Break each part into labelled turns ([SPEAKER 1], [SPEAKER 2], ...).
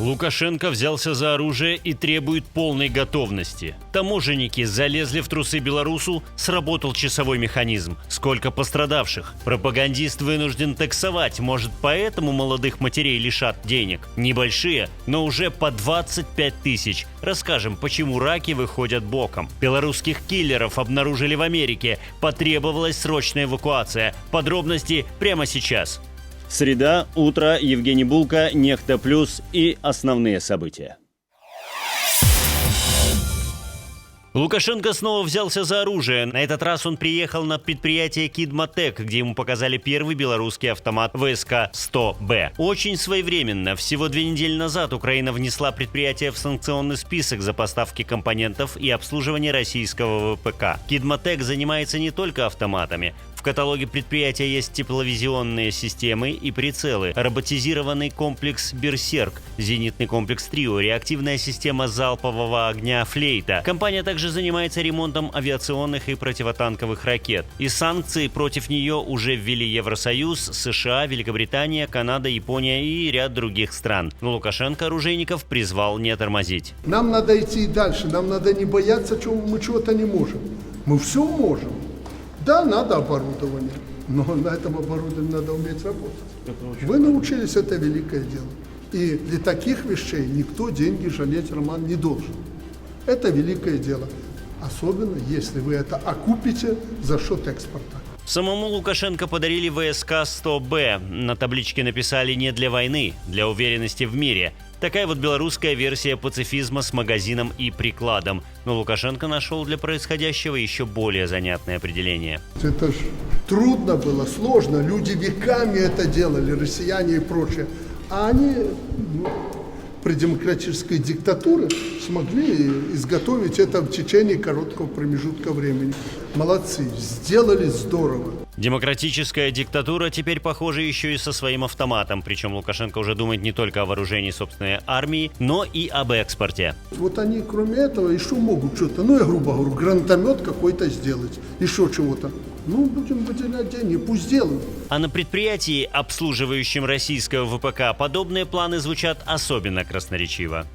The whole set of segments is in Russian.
[SPEAKER 1] Лукашенко взялся за оружие и требует полной готовности. Таможенники залезли в трусы белорусу, сработал часовой механизм. Сколько пострадавших? Пропагандист вынужден таксовать, может, поэтому молодых матерей лишат денег? Небольшие, но уже по 25 тысяч. Расскажем, почему раки выходят боком. Белорусских киллеров обнаружили в Америке. Потребовалась срочная эвакуация. Подробности прямо сейчас.
[SPEAKER 2] Среда, утро, Евгений Булка, Нехта Плюс и основные события.
[SPEAKER 1] Лукашенко снова взялся за оружие. На этот раз он приехал на предприятие «Кидмотек», где ему показали первый белорусский автомат ВСК-100Б. Очень своевременно. Всего 2 недели назад Украина внесла предприятие в санкционный список за поставки компонентов и обслуживание российского ВПК. «Кидмотек» занимается не только автоматами. В каталоге предприятия есть тепловизионные системы и прицелы, роботизированный комплекс «Берсерк», зенитный комплекс «Трио», реактивная система залпового огня «Флейта». Компания также занимается ремонтом авиационных и противотанковых ракет. И санкции против нее уже ввели Евросоюз, США, Великобритания, Канада, Япония и ряд других стран. Но Лукашенко оружейников призвал не тормозить.
[SPEAKER 3] Нам надо идти дальше, нам надо не бояться, что мы чего-то не можем. Мы все можем. Да, надо оборудование, но на этом оборудовании надо уметь работать. Вы научились, это великое дело. И для таких вещей никто деньги жалеть, Роман, не должен. Это великое дело. Особенно, если вы это окупите за счет экспорта.
[SPEAKER 1] Самому Лукашенко подарили ВСК-100Б. На табличке написали «не для войны», для уверенности в мире. Такая вот белорусская версия пацифизма с магазином и прикладом. Но Лукашенко нашел для происходящего еще более занятное определение.
[SPEAKER 3] Это ж трудно было, сложно. Люди веками это делали, россияне и прочее. А они при демократической диктатуре смогли изготовить это в течение короткого промежутка времени. Молодцы, сделали здорово.
[SPEAKER 1] Демократическая диктатура теперь похожа еще и со своим автоматом. Причем Лукашенко уже думает не только о вооружении собственной армии, но и об экспорте.
[SPEAKER 3] Вот они, кроме этого, еще могут что-то, я грубо говорю, гранатомет какой-то сделать, еще чего-то. Будем выделять деньги, пусть делают.
[SPEAKER 1] А на предприятии, обслуживающем российского ВПК, подобные планы звучат особенно красноречиво.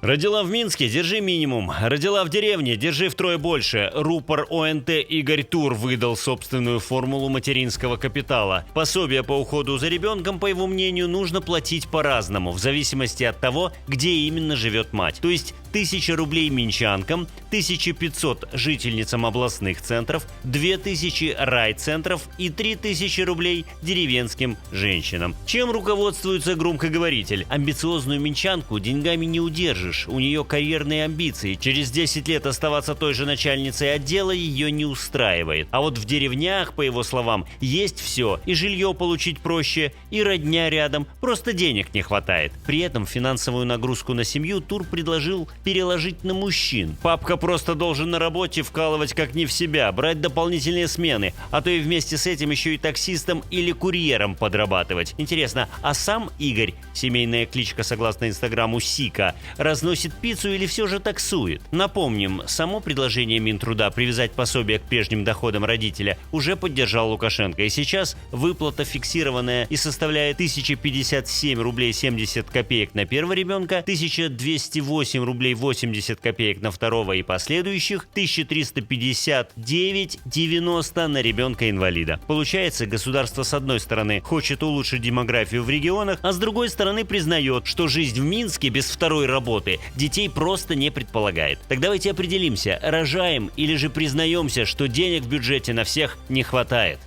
[SPEAKER 1] Родила в Минске – держи минимум. Родила в деревне – держи втрое больше. Рупор ОНТ Игорь Тур выдал собственную формулу материнского капитала. Пособие по уходу за ребенком, по его мнению, нужно платить по-разному, в зависимости от того, где именно живет мать. То есть 1000 рублей минчанкам, 1500 жительницам областных центров, 2000 райцентров и 3000 рублей деревенским женщинам. Чем руководствуется громкоговоритель? Амбициозную минчанку деньгами не удержишь. У нее карьерные амбиции. Через 10 лет оставаться той же начальницей отдела ее не устраивает. А вот в деревнях, по его словам, есть все. И жилье получить проще, и родня рядом. Просто денег не хватает. При этом финансовую нагрузку на семью Тур предложил переложить на мужчин. Папка просто должен на работе вкалывать как не в себя, брать дополнительные смены, а то и вместе с этим еще и таксистом или курьером подрабатывать. Интересно, а сам Игорь, семейная кличка согласно инстаграму Сика, разносит пиццу или все же таксует? Напомним, само предложение Минтруда привязать пособие к прежним доходам родителя уже поддержал Лукашенко. И сейчас выплата фиксированная и составляет 1057 рублей 70 копеек на первого ребенка, 1208 рублей 80 копеек на второго и последующих, 1359,90 на ребенка-инвалида. Получается, государство с одной стороны хочет улучшить демографию в регионах, а с другой стороны признает, что жизнь в Минске без второй работы детей просто не предполагает. Так давайте определимся, рожаем или же признаемся, что денег в бюджете на всех не хватает.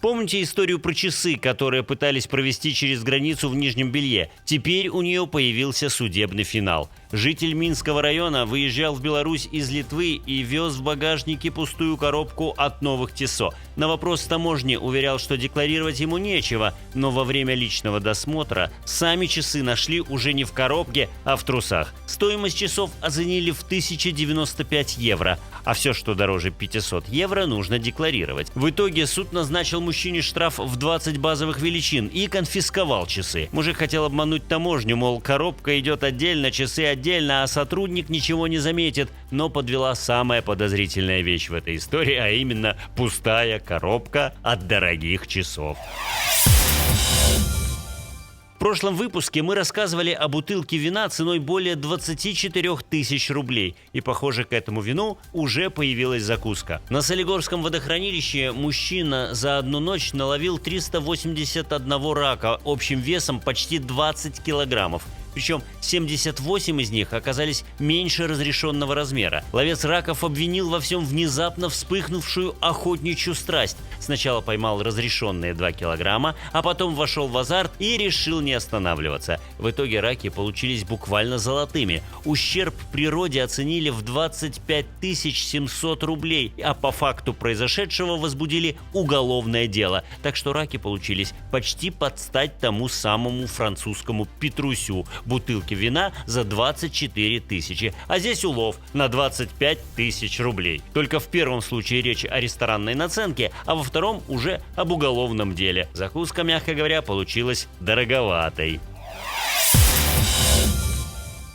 [SPEAKER 1] Помните историю про часы, которые пытались провести через границу в Нижнем Белье? Теперь у нее появился судебный финал. Житель Минского района выезжал в Беларусь из Литвы и вез в багажнике пустую коробку от новых Тисо. На вопрос таможни уверял, что декларировать ему нечего, но во время личного досмотра сами часы нашли уже не в коробке, а в трусах. Стоимость часов оценили в 1095 евро, а все, что дороже 500 евро, нужно декларировать. В итоге суд назначил мужчине мужчине штраф в 20 базовых величин и конфисковал часы. Мужик хотел обмануть таможню, мол, коробка идет отдельно, часы отдельно, а сотрудник ничего не заметит. Но подвела самая подозрительная вещь в этой истории, а именно пустая коробка от дорогих часов. В прошлом выпуске мы рассказывали о бутылке вина ценой более 24 тысяч рублей. И, похоже, к этому вину уже появилась закуска. На Солигорском водохранилище мужчина за одну ночь наловил 381 рака общим весом почти 20 килограммов. Причем 78 из них оказались меньше разрешенного размера. Ловец раков обвинил во всем внезапно вспыхнувшую охотничью страсть. Сначала поймал разрешенные 2 килограмма, а потом вошел в азарт и решил не останавливаться. В итоге раки получились буквально золотыми. Ущерб природе оценили в 25 700 рублей, а по факту произошедшего возбудили уголовное дело. Так что раки получились почти под стать тому самому французскому Петрусю. Бутылки вина за 24 тысячи, а здесь улов на 25 тысяч рублей. Только в первом случае речь о ресторанной наценке, а во втором уже об уголовном деле. Закуска, мягко говоря, получилась дороговатой.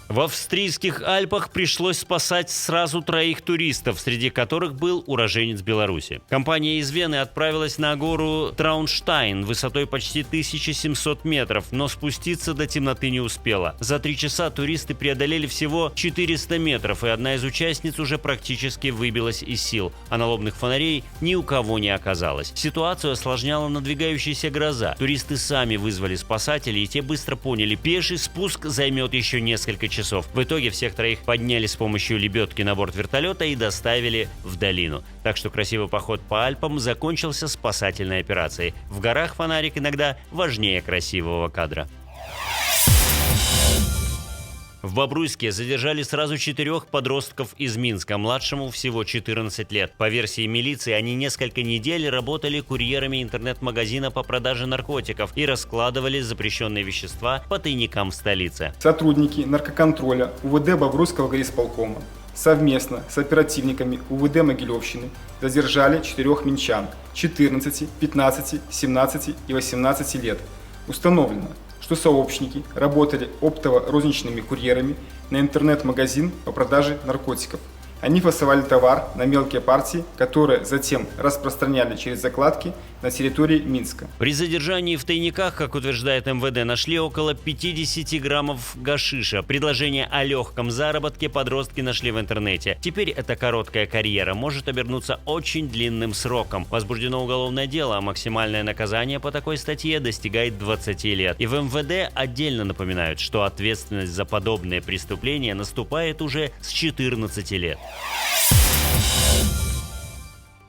[SPEAKER 1] В австрийских Альпах пришлось спасать сразу 3 туристов, среди которых был уроженец Беларуси. Компания из Вены отправилась на гору Траунштайн высотой почти 1700 метров, но спуститься до темноты не успела. За 3 часа туристы преодолели всего 400 метров, и одна из участниц уже практически выбилась из сил, а налобных фонарей ни у кого не оказалось. Ситуацию осложняла надвигающаяся гроза. Туристы сами вызвали спасателей, и те быстро поняли, пеший спуск займет еще несколько часов. В итоге всех 3 подняли с помощью лебедки на борт вертолета и доставили в долину. Так что красивый поход по Альпам закончился спасательной операцией. В горах фонарик иногда важнее красивого кадра. В Бобруйске задержали сразу 4 подростков из Минска, младшему всего 14 лет. По версии милиции, они несколько недель работали курьерами интернет-магазина по продаже наркотиков и раскладывали запрещенные вещества по тайникам в столице.
[SPEAKER 4] Сотрудники наркоконтроля УВД Бобруйского горисполкома совместно с оперативниками УВД Могилевщины задержали 4 минчан 14, 15, 17 и 18 лет. Установлено, что сообщники работали оптово-розничными курьерами на интернет-магазин по продаже наркотиков. Они фасовали товар на мелкие партии, которые затем распространяли через закладки на территории Минска.
[SPEAKER 1] При задержании в тайниках, как утверждает МВД, нашли около 50 граммов гашиша. Предложение о легком заработке подростки нашли в интернете. Теперь эта короткая карьера может обернуться очень длинным сроком. Возбуждено уголовное дело, а максимальное наказание по такой статье достигает 20 лет. И в МВД отдельно напоминают, что ответственность за подобные преступления наступает уже с 14 лет.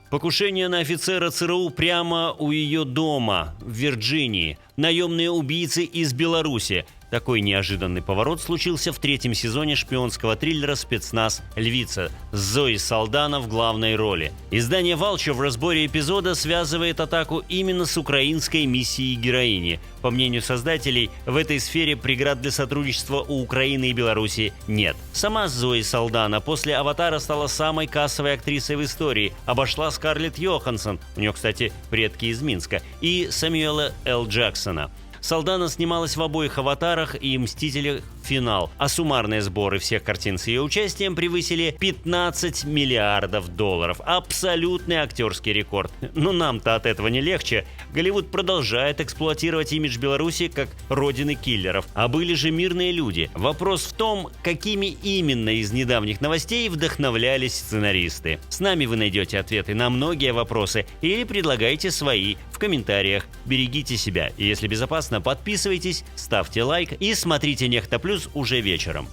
[SPEAKER 1] Покушение на офицера ЦРУ прямо у ее дома в Вирджинии. Наемные убийцы из Беларуси. Такой неожиданный поворот случился в 3-м сезоне шпионского триллера «Спецназ. Львица» с Зоей Салдана в главной роли. Издание «Валчо» в разборе эпизода связывает атаку именно с украинской миссией героини. По мнению создателей, в этой сфере преград для сотрудничества у Украины и Беларуси нет. Сама Зоя Салдана после «Аватара» стала самой кассовой актрисой в истории. Обошла Скарлетт Йоханссон, у нее, кстати, предки из Минска, и Сэмюэла Л. Джексона. Салдана снималась в обоих «Аватарах» и «Мстителях. Финал», а суммарные сборы всех картин с ее участием превысили $15 миллиардов. Абсолютный актерский рекорд. Но нам-то от этого не легче. Голливуд продолжает эксплуатировать имидж Беларуси как родины киллеров. А были же мирные люди. Вопрос в том, какими именно из недавних новостей вдохновлялись сценаристы. С нами вы найдете ответы на многие вопросы или предлагайте свои в комментариях. Берегите себя, и если безопасно, подписывайтесь, ставьте лайк и смотрите «Нехта Плюс» уже вечером.